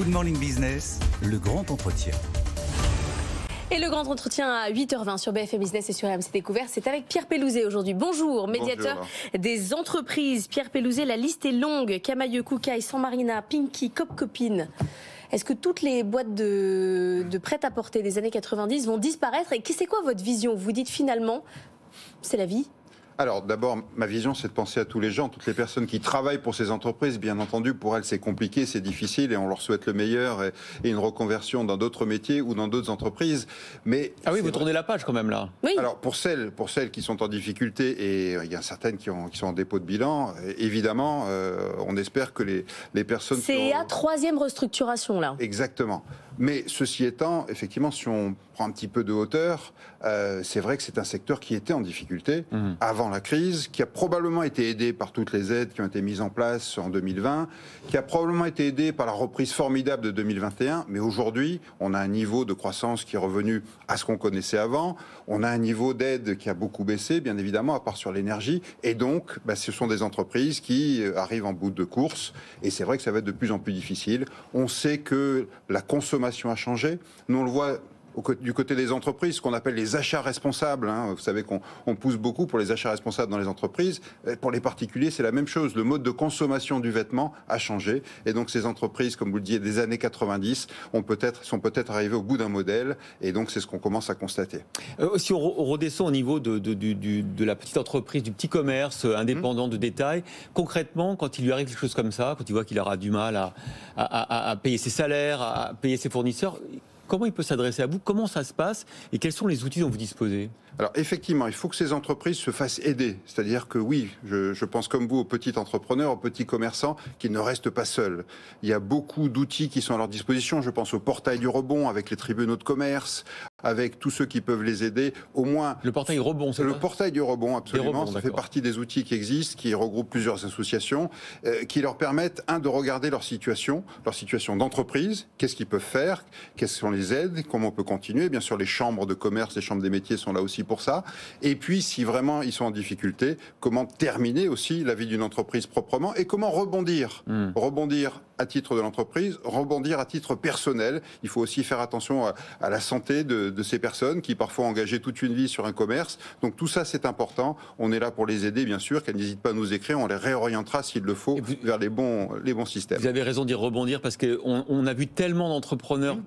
Good Morning Business, le grand entretien. Et le grand entretien à 8h20 sur BFM Business et sur RMC Découverte, c'est avec Pierre Pellouzet aujourd'hui. Bonjour, médiateur des entreprises. Pierre Pellouzet, la liste est longue. Camaïeu, Koukaï, San Marina, Pinky, Cop Copine. Est-ce que toutes les boîtes de prêt-à-porter des années 90 vont disparaître? Et c'est quoi votre vision? Vous dites finalement, c'est la vie? Alors d'abord, ma vision, c'est de penser à tous les gens, toutes les personnes qui travaillent pour ces entreprises. Bien entendu, pour elles, c'est compliqué, c'est difficile et on leur souhaite le meilleur et une reconversion dans d'autres métiers ou dans d'autres entreprises. Mais oui, vous tournez la page quand même là. Oui. Alors pour celles qui sont en difficulté, et il y a certaines qui sont en dépôt de bilan, évidemment, on espère que les personnes... C'est à troisième restructuration là. Exactement. Mais ceci étant, effectivement, si on prend un petit peu de hauteur, c'est vrai que c'est un secteur qui était en difficulté avant la crise, qui a probablement été aidé par toutes les aides qui ont été mises en place en 2020, qui a probablement été aidé par la reprise formidable de 2021. Mais aujourd'hui, on a un niveau de croissance qui est revenu à ce qu'on connaissait avant. On a un niveau d'aide qui a beaucoup baissé, bien évidemment, à part sur l'énergie. Et donc, ce sont des entreprises qui arrivent en bout de course. Et c'est vrai que ça va être de plus en plus difficile. On sait que la consommation a changé. Nous, on le voit du côté des entreprises, ce qu'on appelle les achats responsables. Vous savez qu'on pousse beaucoup pour les achats responsables dans les entreprises. Pour les particuliers, c'est la même chose. Le mode de consommation du vêtement a changé. Et donc, ces entreprises, comme vous le disiez, des années 90, sont peut-être arrivées au bout d'un modèle. Et donc, c'est ce qu'on commence à constater. Si on redescend au niveau de la petite entreprise, du petit commerce indépendant de détail, concrètement, quand il lui arrive quelque chose comme ça, quand il voit qu'il aura du mal à payer ses salaires, à payer ses fournisseurs, comment il peut s'adresser à vous? Comment ça se passe? Et quels sont les outils dont vous disposez? Alors effectivement, il faut que ces entreprises se fassent aider. C'est-à-dire que oui, je pense comme vous aux petits entrepreneurs, aux petits commerçants qui ne restent pas seuls. Il y a beaucoup d'outils qui sont à leur disposition. Je pense au portail du rebond avec les tribunaux de commerce, avec tous ceux qui peuvent les aider. Au moins le portail rebond, c'est le ça? Portail du rebond, absolument. Rebonds, ça fait partie des outils qui existent, qui regroupent plusieurs associations, qui leur permettent de regarder leur situation d'entreprise. Qu'est-ce qu'ils peuvent faire? Quelles sont les aides? Comment on peut continuer? Bien sûr, les chambres de commerce, les chambres des métiers sont là aussi pour ça. Et puis, si vraiment ils sont en difficulté, comment terminer aussi la vie d'une entreprise proprement et comment rebondir. Rebondir à titre de l'entreprise, rebondir à titre personnel. Il faut aussi faire attention à la santé de ces personnes qui parfois ont engagé toute une vie sur un commerce. Donc tout ça, c'est important. On est là pour les aider, bien sûr, qu'elles n'hésitent pas à nous écrire. On les réorientera, s'il le faut, vers les bons systèmes. Vous avez raison d'y rebondir parce qu'on a vu tellement d'entrepreneurs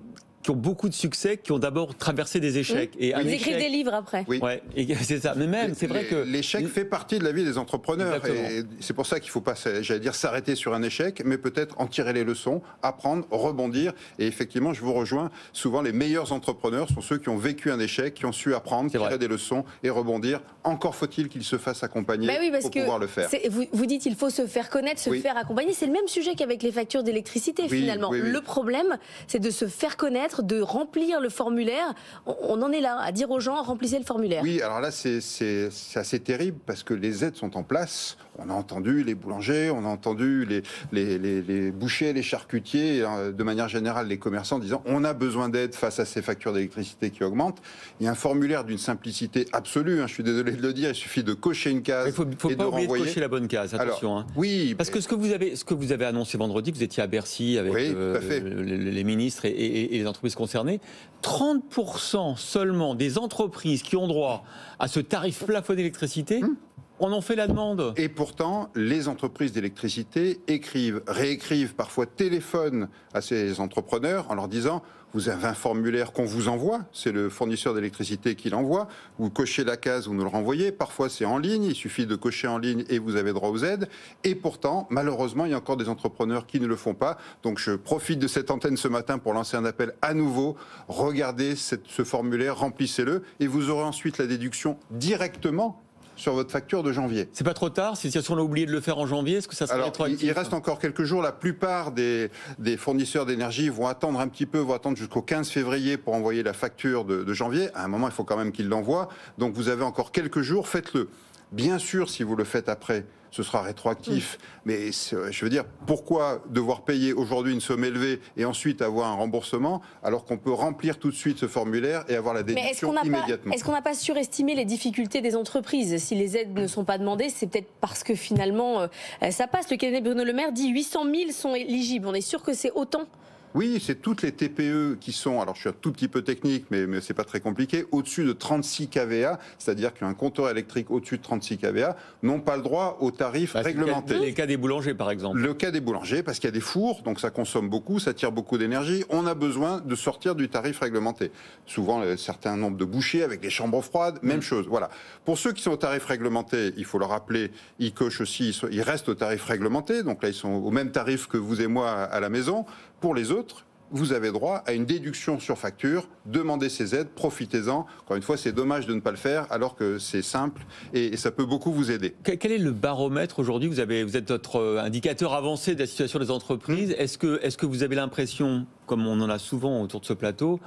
qui ont beaucoup de succès, qui ont d'abord traversé des échecs. Et ils écrivent des livres après. Oui. Ouais, et c'est ça. Mais même, c'est vrai que l'échec fait partie de la vie des entrepreneurs. Exactement. Et c'est pour ça qu'il ne faut pas, j'allais dire, s'arrêter sur un échec, mais peut-être en tirer les leçons, apprendre, rebondir. Et effectivement, je vous rejoins. Souvent, les meilleurs entrepreneurs sont ceux qui ont vécu un échec, qui ont su apprendre, tirer des leçons et rebondir. Encore faut-il qu'ils se fassent accompagner pour pouvoir le faire. Vous dites qu'il faut se faire connaître, se faire accompagner. C'est le même sujet qu'avec les factures d'électricité finalement. Le problème, c'est de se faire connaître, de remplir le formulaire. On en est là, à dire aux gens, remplissez le formulaire. Oui, alors là, c'est assez terrible parce que les aides sont en place. On a entendu les boulangers, on a entendu les bouchers, les charcutiers, de manière générale les commerçants disant on a besoin d'aide face à ces factures d'électricité qui augmentent. Il y a un formulaire d'une simplicité absolue, je suis désolé de le dire, il suffit de cocher une case et de renvoyer. Il ne faut pas oublier de cocher la bonne case, attention. Alors, oui. Parce que ce que vous avez annoncé vendredi, vous étiez à Bercy avec les ministres et les entreprises concernées, 30% seulement des entreprises qui ont droit à ce tarif plafonné d'électricité on en fait la demande. Et pourtant, les entreprises d'électricité réécrivent, parfois téléphonent à ces entrepreneurs en leur disant « Vous avez un formulaire qu'on vous envoie, c'est le fournisseur d'électricité qui l'envoie, vous cochez la case, vous nous le renvoyez, parfois c'est en ligne, il suffit de cocher en ligne et vous avez droit aux aides. » Et pourtant, malheureusement, il y a encore des entrepreneurs qui ne le font pas. Donc je profite de cette antenne ce matin pour lancer un appel à nouveau. Regardez ce formulaire, remplissez-le et vous aurez ensuite la déduction directement sur votre facture de janvier. C'est pas trop tard? Si on a oublié de le faire en janvier, est-ce que ça sera rétroactif? Il reste encore quelques jours. La plupart des fournisseurs d'énergie vont attendre un petit peu, vont attendre jusqu'au 15 février pour envoyer la facture de janvier. À un moment, il faut quand même qu'ils l'envoient. Donc vous avez encore quelques jours, faites-le. Bien sûr, si vous le faites après, ce sera rétroactif. Mais je veux dire, pourquoi devoir payer aujourd'hui une somme élevée et ensuite avoir un remboursement alors qu'on peut remplir tout de suite ce formulaire et avoir la déduction immédiatement? Est-ce qu'on n'a pas surestimé les difficultés des entreprises? Si les aides ne sont pas demandées, c'est peut-être parce que finalement ça passe. Le cabinet Bruno Le Maire dit 800 000 sont éligibles. On est sûr que c'est autant? Oui, c'est toutes les TPE qui sont, alors je suis un tout petit peu technique, mais c'est pas très compliqué, au-dessus de 36 kVA, c'est-à-dire qu'un compteur électrique au-dessus de 36 kVA n'ont pas le droit aux tarifs réglementés. Les cas des boulangers, par exemple. Le cas des boulangers, parce qu'il y a des fours, donc ça consomme beaucoup, ça tire beaucoup d'énergie. On a besoin de sortir du tarif réglementé. Souvent, un certain nombre de bouchers avec des chambres froides, même chose. Voilà. Pour ceux qui sont au tarif réglementé, il faut leur rappeler, ils cochent aussi, ils restent au tarif réglementé, donc là ils sont au même tarif que vous et moi à la maison. Pour les autres, vous avez droit à une déduction sur facture, demandez ces aides, profitez-en. Encore une fois, c'est dommage de ne pas le faire alors que c'est simple et ça peut beaucoup vous aider. Quel est le baromètre aujourd'hui? Vous êtes notre indicateur avancé de la situation des entreprises. Est-ce que vous avez l'impression, comme on en a souvent autour de ce plateau,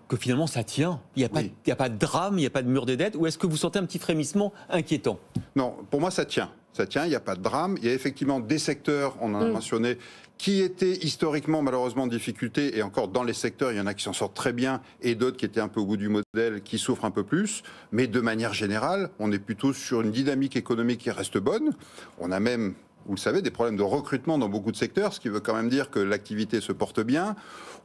que finalement ça tient? Il n'y a pas de drame, il n'y a pas de mur des dettes? Ou est-ce que vous sentez un petit frémissement inquiétant? Non, pour moi ça tient. Ça tient, il n'y a pas de drame. Il y a effectivement des secteurs, on en a mentionné, qui étaient historiquement malheureusement en difficulté, et encore dans les secteurs, il y en a qui s'en sortent très bien, et d'autres qui étaient un peu au bout du modèle, qui souffrent un peu plus. Mais de manière générale, on est plutôt sur une dynamique économique qui reste bonne. On a même, vous le savez, des problèmes de recrutement dans beaucoup de secteurs, ce qui veut quand même dire que l'activité se porte bien.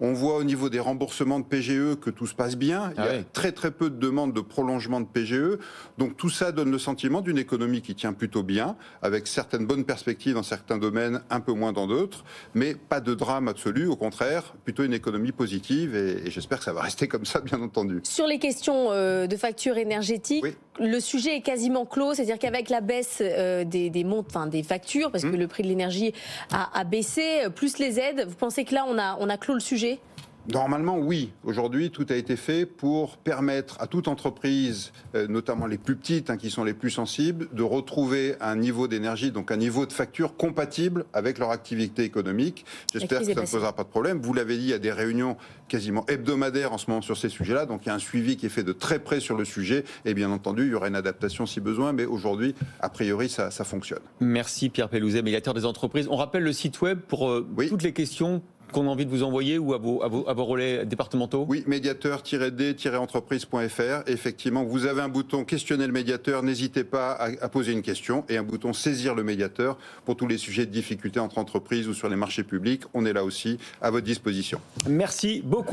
On voit au niveau des remboursements de PGE que tout se passe bien. Il y a très très peu de demandes de prolongement de PGE. Donc tout ça donne le sentiment d'une économie qui tient plutôt bien, avec certaines bonnes perspectives dans certains domaines, un peu moins dans d'autres, mais pas de drame absolu, au contraire, plutôt une économie positive et j'espère que ça va rester comme ça, bien entendu. Sur les questions de factures énergétiques, le sujet est quasiment clos, c'est-à-dire qu'avec la baisse des factures, parce que le prix de l'énergie a baissé, plus les aides, vous pensez que là on a clos le sujet? Normalement, oui. Aujourd'hui, tout a été fait pour permettre à toute entreprise, notamment les plus petites, qui sont les plus sensibles, de retrouver un niveau d'énergie, donc un niveau de facture compatible avec leur activité économique. J'espère que ça ne posera pas de problème. Vous l'avez dit, il y a des réunions quasiment hebdomadaires en ce moment sur ces sujets-là, donc il y a un suivi qui est fait de très près sur le sujet, et bien entendu, il y aura une adaptation si besoin, mais aujourd'hui, a priori, ça fonctionne. Merci Pierre Pelouzet, médiateur des entreprises. On rappelle le site web pour toutes les questions qu'on a envie de vous envoyer ou à vos relais départementaux? Oui, médiateur-d-entreprise.fr. Effectivement, vous avez un bouton questionner le médiateur, n'hésitez pas à poser une question, et un bouton saisir le médiateur pour tous les sujets de difficultés entre entreprises ou sur les marchés publics. On est là aussi à votre disposition. Merci beaucoup.